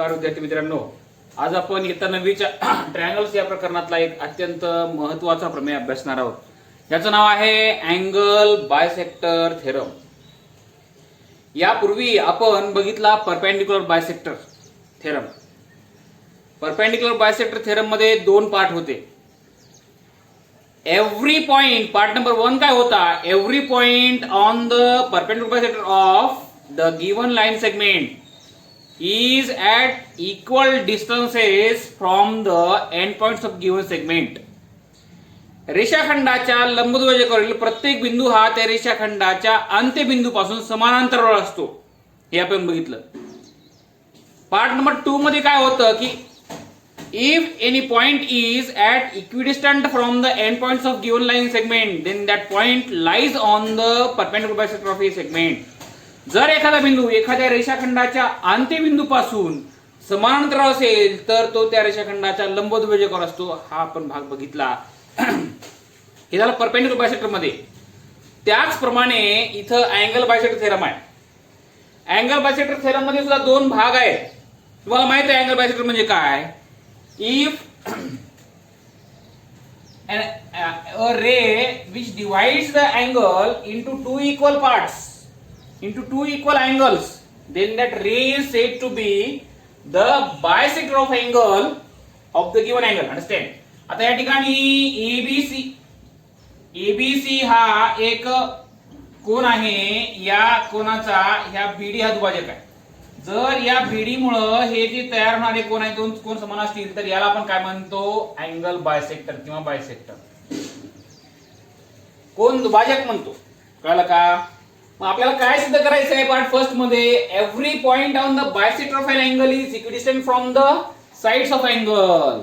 नमस्कार विद्यार्थी मित्रांनो, आज आपण इयत्ता 9वीच्या ट्रायंगल्स या प्रकरणातला एक अत्यंत महत्त्वाचा प्रमेय अभ्यासणार आहोत. याचं नाव आहे अँगल बायसेक्टर थेरम. यापूर्वी आपण बघितला perpendicular bisector theorem. Perpendicular bisector theorem मध्ये दोन पार्ट होते. एव्हरी पॉइंट, पार्ट नंबर 1 काय होता? Every point on the perpendicular bisector of the given line segment is at equal distances from the endpoints of given segment. रेषाखंडाच्या लंबद्विभाजकावरील प्रत्येक बिंदू हा त्या रेषाखंडाच्या अंत्यबिंदूपासून समांतरावर असतो. हे आपण बघितलं. पार्ट नंबर 2 मध्ये काय होतं की if any point is at equidistant from the endpoints of given line segment, then that point lies on the perpendicular bisector of a segment. जर एखादा बिंदू एखाद्या रेषाखंडाच्या अंत्यबिंदूपासून समांतर असेल तर तो त्या रेषाखंडाच्या लंबद्विभाजकावर असतो. हा आपण भाग बघितला. हे झालं परपेंडिक्युलर बायसेक्टर मध्ये. त्याचप्रमाणे इथं अँगल बायसेक्टर थेरम आहे. अँगल बायसेक्टर थेरम मध्ये सुद्धा दोन भाग आहेत. तुम्हाला माहित आहे अँगल बायसेक्टर म्हणजे काय? If a ray which divides the angle into two equal parts, into two equal angles, then that ray is said to be the bisector of angle of the given angle. Understand? आता या ठिकाणी ABC हा एक कोन आहे. या कोनाचा ह्या BD हा दुभाजक आहे. जर या BD मुळे हे जे तयार होणारे कोन आहे दोन कोन समान असतील तर याला आपण काय म्हणतो? अँगल बायसेक्टर किंवा बायसेक्टर, कोन दुभाजक म्हणतो. कळलं का? मग आपल्याला काय सिद्ध करायचं आहे पार्ट फर्स्ट मध्ये? Every point on the bisector of an angle is equidistant from the sides of angle.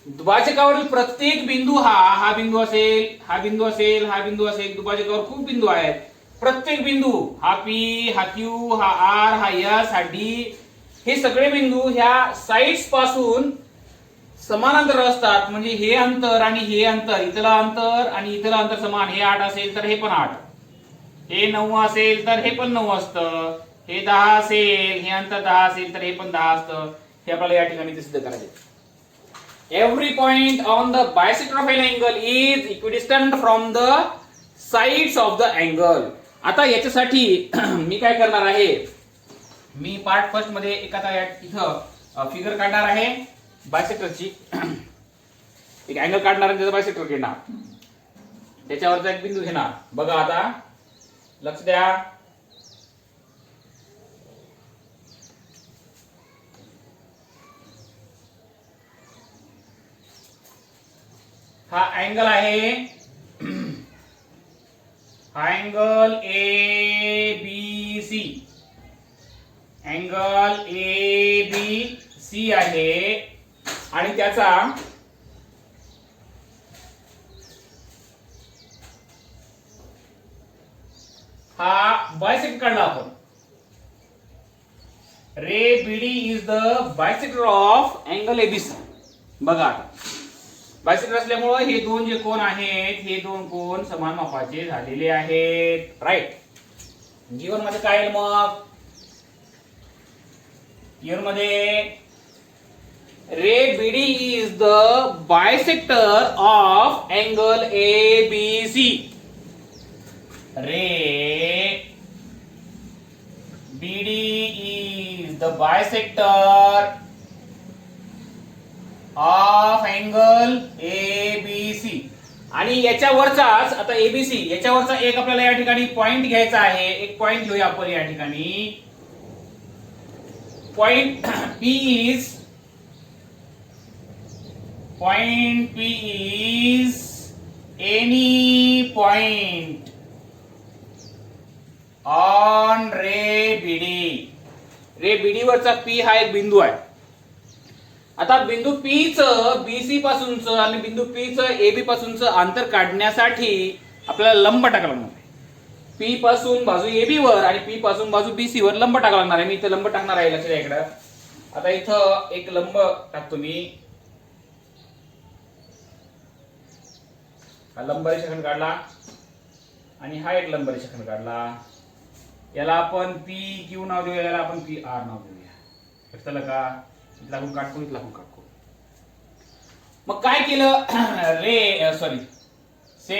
दुभाजकावरील प्रत्येक बिंदू हा बिंदू असेल, हा बिंदू असेल, हा बिंदू असेल. दुभाजकावर खूप बिंदू आहेत. प्रत्येक बिंदू हा P, हा Q, हा R, हा S, हा D, हे सगळे बिंदू ह्या साइड्स पासून समांतर असतात. म्हणजे हे अंतर आणि हे अंतर, इथलं अंतर आणि इथलं अंतर समान. हे 8 असेल तर हे पण 8, हे 9 असेल तर हे पण 9 असतं, हे 10 असेल, हे अंतर 10 असेल तर हे पण 10 असतं. हे आपल्याला या ठिकाणी सिद्ध करायचे. Every point on the bisector of an angle is equidistant from the sides of the angle. आता याच्यासाठी मी काय करणार आहे? मी पार्ट फर्स्ट मध्ये एखादा इथं फिगर काढणार आहे बायसेक्टरची. एक अँगल काढणार आणि त्याचा बायसेक्टर घेणार, त्याच्यावरचा एक बिंदू घेणार. बघा आता लक्ष द्या. हा अँगल आहे, हा अँगल ABC, अँगल ABC आहे आणि त्याचा हा बायसेक्टर काढला आपण. रे BD is the bisector of angle ABC. बघा आता बायसेक्टर असल्यामुळे हे दोन जे कोन आहेत हे दोन कोन समान मापाचे झालेले आहेत. राईट. गिवन मध्ये काय आहे मग? गिवन मध्ये रे BD is the bisector of angle ABC. Ray BD is the bisector of angle ABC. आणि याच्यावरचाच आता ABC याच्यावरचा एक आपल्याला या ठिकाणी पॉइंट घ्यायचा आहे. एक पॉइंट घेऊया आपण या ठिकाणी. Point P is any point on ray BD. Ray BD वरचा P हा एक बिंदू आहे. आता बिंदू P चं BC पासूनचं आणि बिंदू P चं AB पासूनचं अंतर काढण्यासाठी आपल्याला लंब टाकावा लागणार आहे. P पासून बाजू AB वर आणि P पासून बाजू BC वर लंब टाकावा लागणार आहे. मी इथे लंब टाकणार आहे. लक्ष द्या इकडे. आता इथं एक लंब टाकतो मी. हा लंब रेषाखंड काढला आणि हा एक लंब रेषाखंड काढला. याला आपण पी क्यू नाव देऊया, याला आपण पी आर नाव देऊया. लक्षात आलं का? इथला कोण काटको, इथला कोण काटको. मग काय केलं ray sorry say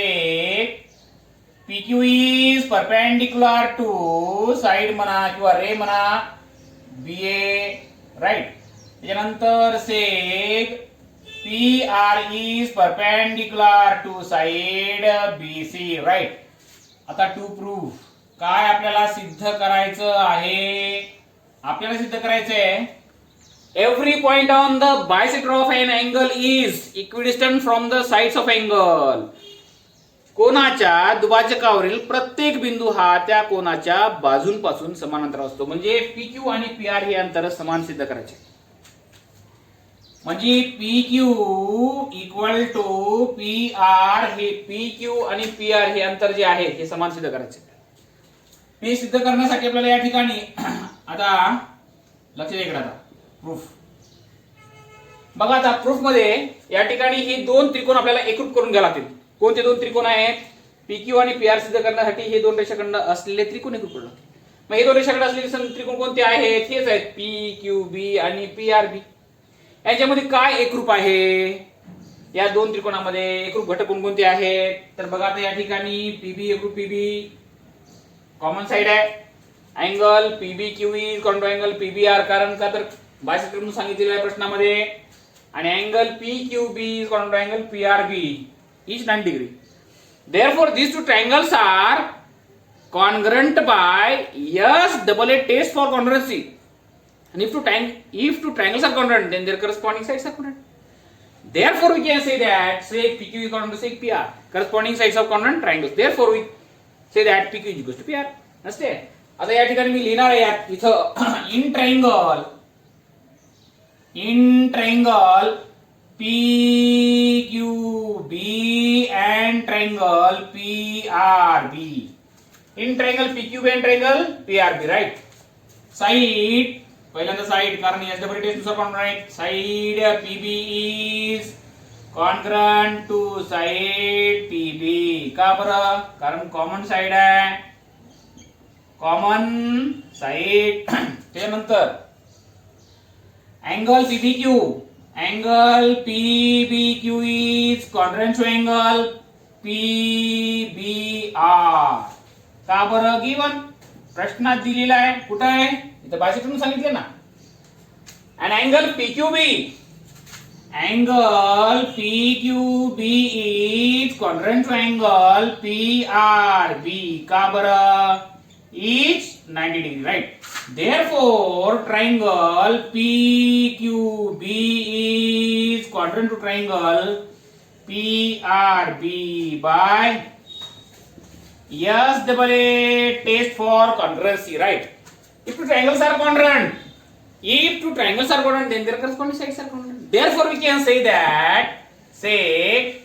PQ is perpendicular to side म्हणा किंवा रे म्हणा BA राईट. त्याच्यानंतर say PR is perpendicular to side BC right. आता टू प्रूफ काय आपल्याला सिद्ध करायचं आहे? आपल्याला सिद्ध करायचं आहे every point on the bisector of an angle is equidistant from the sides of angle. कोनाच्या दुभाजकावरील प्रत्येक बिंदू हा त्या कोनाच्या बाजूंपासून समान अंतरावर असतो. म्हणजे PQ आणि PR हे अंतर समान सिद्ध करायचे. म्हणजे PQ इक्वल टू PR हे PQ आणि PR हे अंतर जे आहे हे समान सिद्ध करायचे. हे सिद्ध करण्यासाठी आपल्याला या ठिकाणी आता लक्ष द्या इकडे आता प्रूफ बघा. आता प्रूफ मध्ये या ठिकाणी हे दोन त्रिकोण आपल्याला एकरूप करून घ्यावे लागतील. कोणते दोन त्रिकोण आहेत? PQ आणि PR सिद्ध करण्यासाठी हे दोन रेषाखंड असलेले त्रिकोण एकरूप करू लागतील. मग हे दोन रेषाखंड असलेले त्रिकोण कोणते आहेत? हेच आहेत PQB आणि PRB. यांच्यामध्ये काय एकरूप आहे? या दोन त्रिकोणामध्ये एकरूप घटक कोणते आहेत? तर बघा आता या ठिकाणी PB एकरूप PB कॉमन साइड आहे. Angle PBQ is कॉन्टो angle PBR कारण का तर बायसेक्टर म्हणून सांगितलेलं आहे प्रश्नामध्ये. आणि angle PQB is कॉन्टो angle PRB is 90 degree. Therefore these two triangles are congruent by yes double A test for congruency. And if two triangles are congruent, then their corresponding sides are congruent. Therefore we can say that sec PQ is congruent to sec PR, corresponding sides of congruent triangles. Therefore we say that PQ is equal to PR. नसते. आता या ठिकाणी मी लिहिणार आहे इथं in triangle PQB and triangle PRB. In triangle PQB and triangle PRB, right? Side पहिल्यांदा side कारण या डबल टेस्ट नुसार congruent. Side PB is congruent to side PB. का बरं? कारण कॉमन साइड आहे. Common side. त्यानंतर angle PBQ. Angle PBQ is congruent to angle PBR. का बरं? गिवन प्रश्नात दिलेला आहे. कुठं आहे? इथं बायसेक्टर सांगितले ना. आणि angle PQB. Angle PQB is congruent to angle PRB. का बरं? Is 90 degree, right? Therefore, triangle PQB is quadrant to triangle PRB by yes double A test for congruency, right? If two triangles are congruent, then their corresponding sides are congruent. Therefore, we can say that sec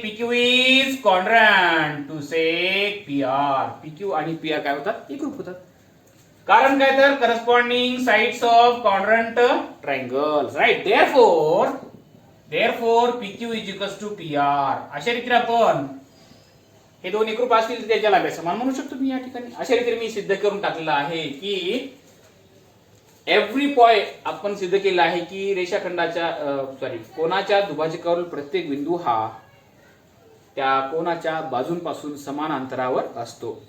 PQ is congruent to sec PR. PQ आणि PR काय होतात? एकरूप होतात. कारण काय तर corresponding sides of congruent triangles, right? Therefore PQ is equals to PR. अशा रीतीने आपण हे दोन एकरूप असतील त्याच्या लांबी समान म्हणू शकतो मी या ठिकाणी. अशा रीतीने मी सिद्ध करून टाकलेलं आहे की एव्हरी पॉइंट आपण सिद्ध केलं आहे की रेषाखंडाच्या कोनाच्या दुभाजकावरील प्रत्येक बिंदू हा त्या कोनाच्या बाजूंपासून समान अंतरावर असतो.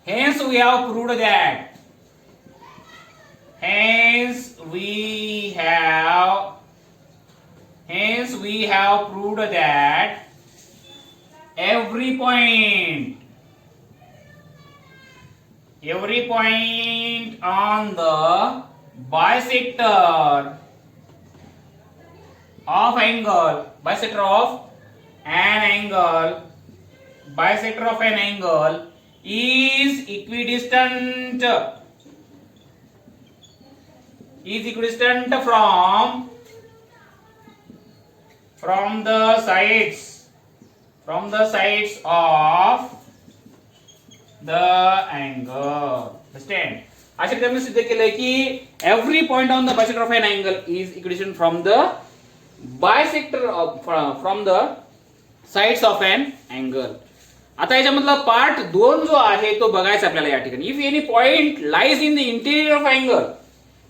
Hence we have proved that every point on the bisector of an angle is equidistant from the sides of the angle. Understand? अशा प्रकारे सिद्ध केलंय की every point on the bisector of an angle is equidistant from the bisector from the sides of an angle. आता याच्यामधला part 2 जो आहे तो बघायचा आपल्याला या ठिकाणी. If any point lies in the interior of angle,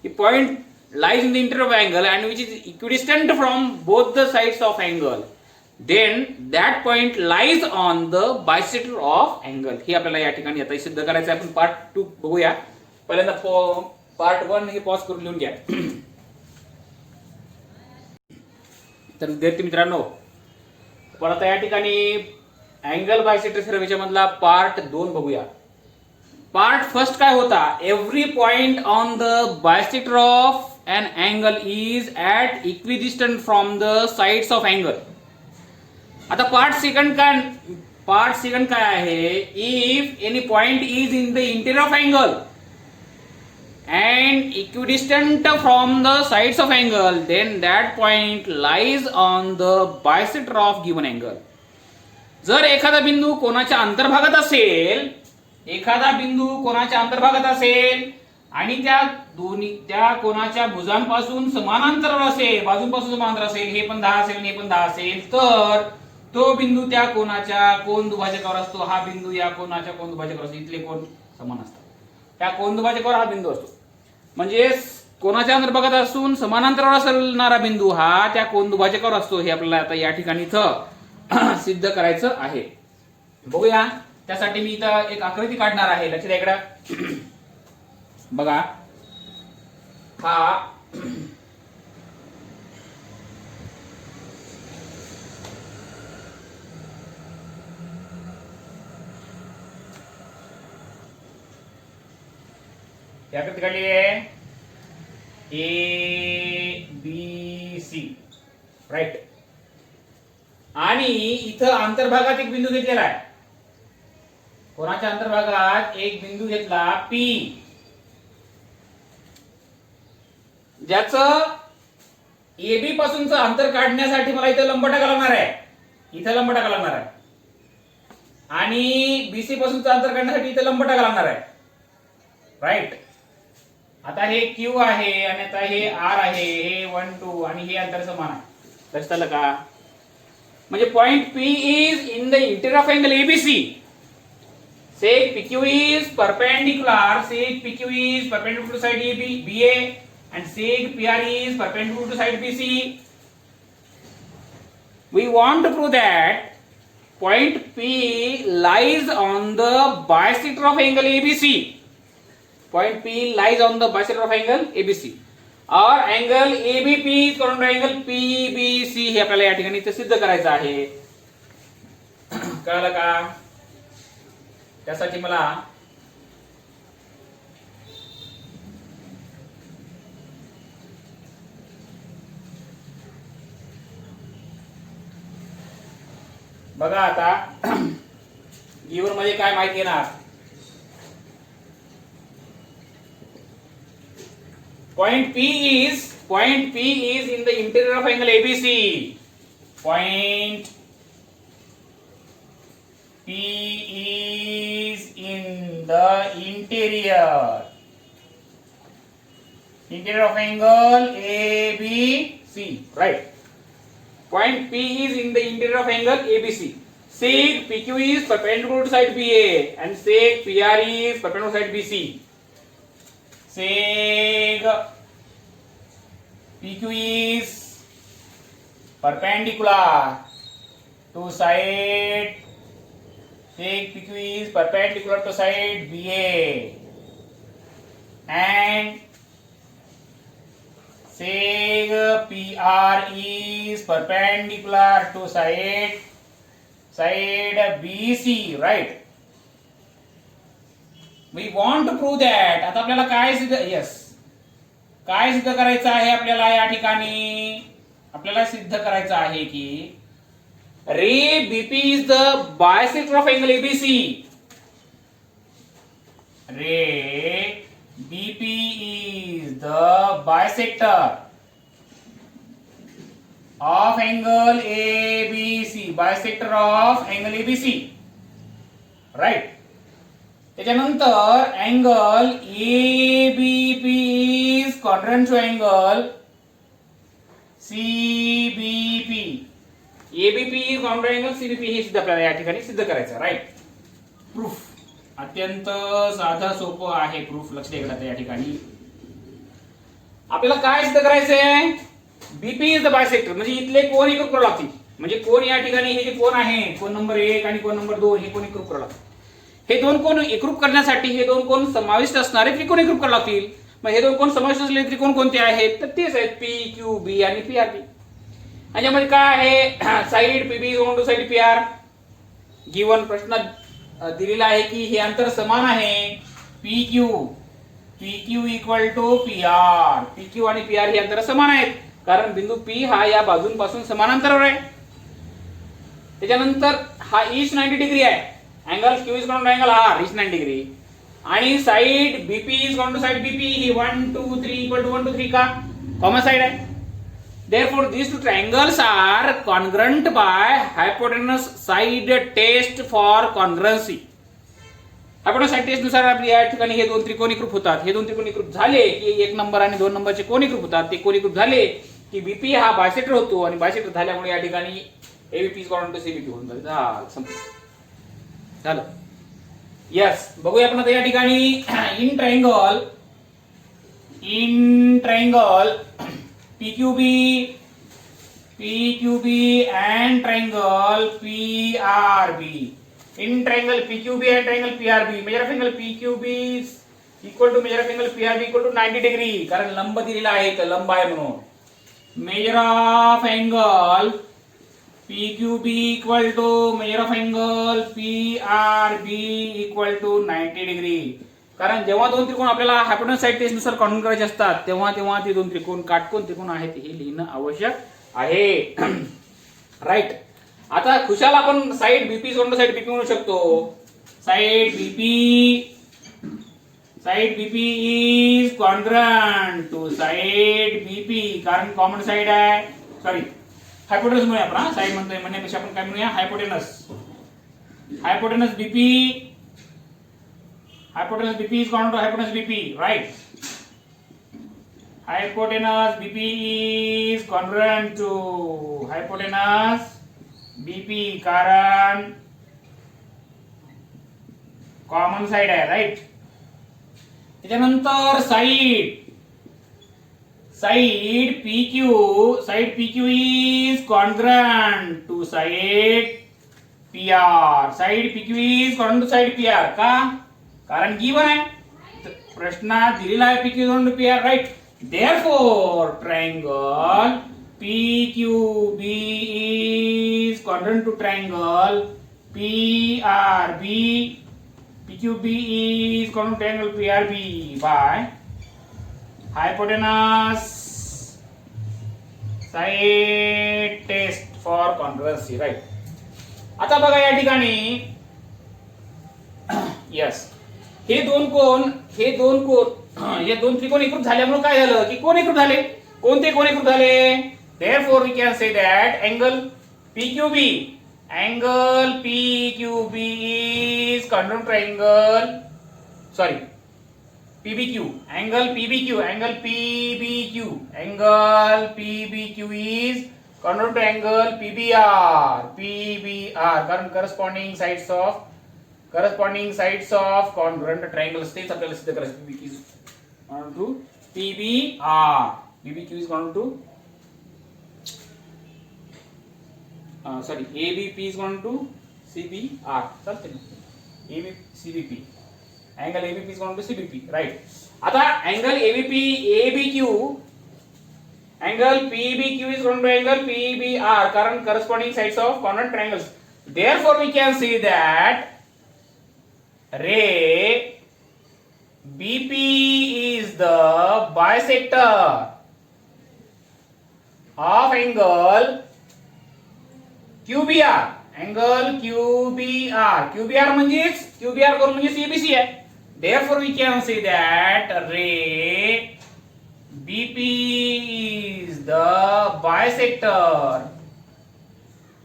ही point lies in the interior of angle and which is equidistant from both the sides of angle, then that point lies on the bisector of angle. ही आपल्याला या ठिकाणी आता सिद्ध करायचं आहे. आपण पार्ट 2 बघूया. पहिल्यांदा पार्ट 1 हे पॉज करून लिहून घ्या. तर विद्यार्थी मित्रांनो, पण आता या ठिकाणी अँगल बायसेक्टर सर्वेच्या मधला पार्ट 2 बघूया. पार्ट फर्स्ट काय होता? Every point on the bisector of an angle is at equidistant from the sides of angle. आता पार्ट सेकंड काय आहे? If any point is in the interior of angle and equidistant from the sides of angle, then that point lies on the bisector of given angle. जर एखादा बिंदू कोणाच्या अंतर्भागात असेल आणि त्या कोणाच्या भुजांपासून समांतरावर असेल, बाजूंपासून समांतर असेल, हे पण 10 असेल आणि हे पण 10 असेल, तर तो बिंदू त्या कोणाच्या कोन दुभाजकावर असतो. हा बिंदू या कोणाच्या कोन दुभाजकावर असतो. इथले कोन समान असतात. त्या कोन दुभाजकावर हा बिंदू असतो. म्हणजे कोणाच्या अंतर्भागात असून समांतरावर असणारा बिंदू हा त्या कोन दुभाजकावर असतो. हे आपल्याला आता या ठिकाणी इथं सिद्ध करायचं आहे. बघूया. त्यासाठी मी इथं एक आकृती काढणार आहे. लक्ष द्या इकडं. बघा, हा या आकृती काढली आहे. ABC, right. आणि इथं अंतर्भागात एक बिंदू घेतलेला आहे. कोणाच्या अंतर्भागात एक बिंदू घेतला P, ज्याचं AB पासूनचं अंतर काढण्यासाठी मला इथं लंब टाकावं लागणार आहे. आणि BC पासूनचं अंतर काढण्यासाठी इथं लंब टाकावं लागणार आहे. राईट. आता हे Q आहे आणि आता हे R आहे. हे 1 2 आणि हे अंतर समान आहे. लक्षात आलं का? म्हणजे point P is in the interior of angle ABC. Sec PQ is perpendicular. Sec PQ is perpendicular to side BA and sec PR is perpendicular to side BC. We want to prove that point P lies on the bisector of angle ABC. Point P lies on the bisector of angle ABC. और angle ABP is called angle PBC. हे आपल्याला या ठिकाणी इथे सिद्ध करायचं आहे. कळलं का? त्यासाठी मला बघा आता गिव्हन मध्ये काय माहिती येणार? Point P is in the interior of angle ABC. Point P is in the interior of angle ABC. Right. Point P is in the interior of angle ABC. Sec PQ is perpendicular to side BA and sec PR is perpendicular to side BC. Sec PQ is perpendicular to side. Sec PQ is perpendicular to side BA and sec PR is perpendicular to side BC. Right. We want to prove that. आता आपल्याला काय सिद्ध करायचं आहे? आपल्याला या ठिकाणी आपल्याला सिद्ध करायचं आहे की रे BP is the bisector of angle ABC. Ray BP is the bisector of angle ABC. Bisector of angle ABC. Right. त्याच्यानंतर angle ABP is congruent to angle CBP. ABP is congruent angle CBP हे सिद्ध आपल्याला या ठिकाणी सिद्ध करायचं right. Proof अत्यंत साधा सोपं आहे प्रूफ. लक्ष द्या या ठिकाणी आपल्याला काय सिद्ध करायचंय. बीपी इज द बायसेक्टर म्हणजे इथले कोण एकरूप करावं लागतील. म्हणजे कोण या ठिकाणी हे जे कोण आहे कोण नंबर 1 आणि कोण नंबर 2 हे कोण एकरूप करावं लागतील. हे दोन कोण एकरूप करण्यासाठी हे दोन कोण समाविष्ट असणारे त्रिकोण एकरूप करावं लागतील. मग हे दोन कोण समाविष्ट असलेले त्रिकोण कोणते आहेत तर तेच आहेत पी क्यू बी आणि पी आर बी. याच्यामध्ये काय आहे side PB is equal to side P R. Given प्रश्न दिलेला आहे की हे अंतर समान आहे P Q equal to P R. P Q आणि पी आर हे अंतर समान आहेत कारण बिंदू पी हा या बाजूंपासून समान अंतरावर आहे. त्याच्यानंतर हा ईस्ट 90 डिग्री आहे. Angle Q is equal to angle R is 90 degree आणि side BP is equal to side BP ही 1 2 3 इक्वल टू 1 2 3 का कॉमन साइड आहे. Therefore, these two triangles are congruent by hypotenuse side test for congruency. hypotenuse side test नुसार आपल्या या ठिकाणी हे दोन त्रिकोण एकरूप होतात. हे दोन त्रिकोण एकरूप झाले की 1 नंबर आणि 2 नंबरचे कोण एकरूप होतात. ते कोण एकरूप झाले की बीपी हा बायसेक्टर होतो आणि बायसेक्टर झाल्यामुळे या ठिकाणी ABP is equal to CBP होऊन जातं. झालं. यस बघूया आपण आता या ठिकाणी in triangle PQB and triangle PRB. In triangle PQB and triangle PRB, measure of angle PQB is equal to measure of angle PRB equal to 90 degree. कारण लंब दिलेला आहे तर लंब आहे म्हणून. Measure of angle PQB equal to measure of angle PRB equal to 90 degree. कारण जेव्हा दोन त्रिकोण आपल्याला हायपोटेन्यूस साइड टेस्ट नुसार काढून करायचे असतात तेव्हा ते दोन त्रिकोण काटकोन त्रिकोण आहेत हे लिहिणं आवश्यक आहे. राईट. आता खुशाल आपण साइड बीपी सोडून साइड बीपी म्हणू शकतो. Side BP is congruent to side BP कारण कॉमन साइड आहे. सॉरी हायपोटेन्यूस म्हणूया आपण साइड म्हणतोय म्हणण्यापेक्षा आपण काय म्हणूया hypotenuse BP. Hypotenuse BP is equal to hypotenuse BP, right? Hypotenuse BP is congruent to hypotenuse BP कारण कॉमन साइड आहे राईट. त्याच्यानंतर side PQ is congruent to side PR. Side PQ is congruent to side PR का कारण given आहे प्रश्नात दिलेला आहे PQ equal to PR right. Therefore triangle PQB is congruent to triangle PRB. PQB is congruent to triangle PRB by hypotenuse side test for congruency right. आता बघा या ठिकाणी यस हे दोन त्रिकोण एकरूप झाल्यामुळे काय झालं की कोण एकरूप झाले. कोणते कोण एकरूप झाले. Therefore we can say that angle PQB is congruent to angle PBQ. Angle PBQ is congruent to angle PBR कारण corresponding sides of congruent triangles तेच आपल्याला सिद्ध करायचं. PBQ is congruent to PBR. PBQ is congruent to ABP is congruent to CBR. चालते ना CBP. Angle ABP is congruent to CBP right. आता angle ABQ angle PBQ is congruent to angle PBR कारण corresponding sides of congruent triangles. Therefore we can see that ray BP is the bisector of angle QBR. Angle QBR म्हणजेच QBR करून म्हणजे ABC आहे. Therefore we can say that ray BP is the bisector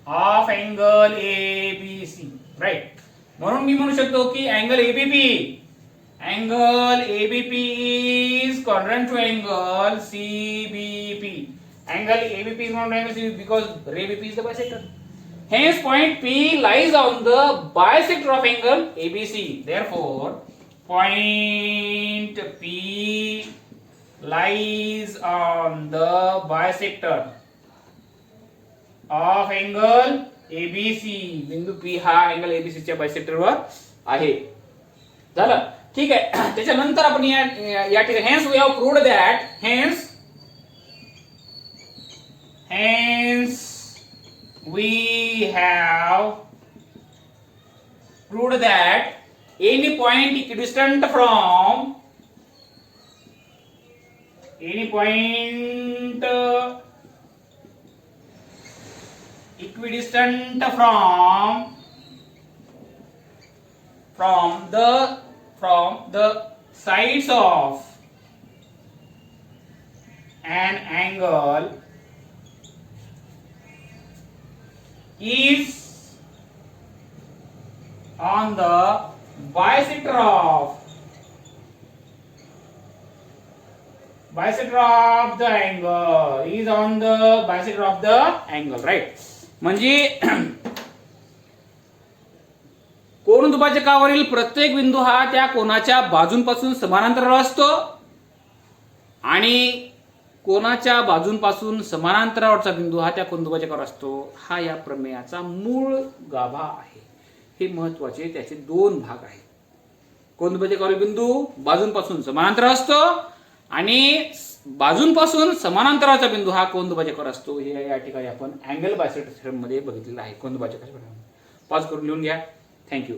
of angle ABC right. म्हणून मी म्हणू शकतो की angle ABP is congruent to angle CBP. Angle ABP is congruent to angle CBP because ray BP is the bisector. Hence point P lies on the bisector of angle ABC. Therefore point P lies on the bisector of angle ABC. बिंदू P हा angle ABC च्या bisector वर आहे. झालं, ठीक आहे. त्याच्यानंतर आपण या ठिकाणी hence we have proved that hence we have proved that any point equidistant from the sides of an angle is on the bisector of the angle, is on the bisector of the angle, right? म्हणजे कोनदुभाजकावरील प्रत्येक बिंदू हा त्या कोनाच्या बाजूंपासून समांतर असतो आणि कोनाच्या बाजूंपासून समांतरावरचा बिंदू हा त्या कोनदुभाजकावर असतो. हा या प्रमेयाचा मूळ गाभा आहे. हे महत्वाचे त्याचे दोन भाग आहेत. कोनदुभाजकावरील बिंदू बाजूंपासून समांतर असतो आणि बाजूंपासून समांतराचा बिंदू हा कोनदुभाजकावर असतो. हे या ठिकाणी आपण अँगल बायसेक्टर थेरम मध्ये बघितलेलं आहे. कोनदुभाजकाच्या पॉज करून लिहून घ्या. थँक्यू.